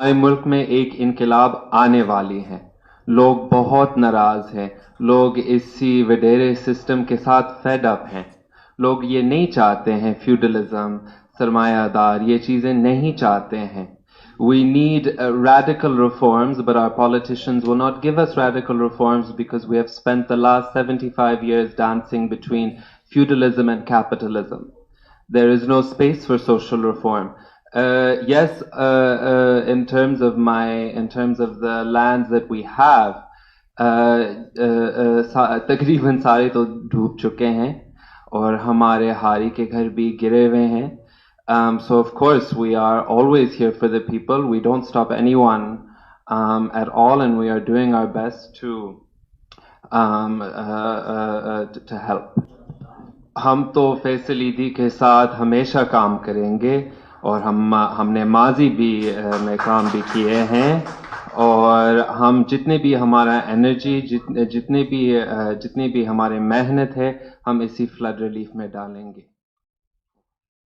हमारे मुल्क में एक इनकलाब आने वाली है। लोग बहुत नाराज हैं, लोग इसी वडेरे सिस्टम के साथ फेड अप हैं। लोग ये नहीं चाहते हैं, फ्यूडलिज्म, सरमायादार, ये चीजें नहीं चाहते हैं। We need radical reforms, but our politicians will not give us radical reforms because we have spent the last 75 years dancing between feudalism and capitalism. There is no space for social reform. Yes, in terms of the lands that we have, तकरीबन सारे तो डूब चुके हैं और हमारे हारी के घर भी गिरे हुए हैं. So of course we are always here for the people. We don't stop anyone at all, and we are doing our best to help. हम तो फैसलीदी के साथ हमेशा काम करेंगे और हमने माजी भी में काम भी किए हैं और हम जितने भी हमारा एनर्जी जितनी भी हमारे मेहनत है हम इसी फ्लड रिलीफ में डालेंगे.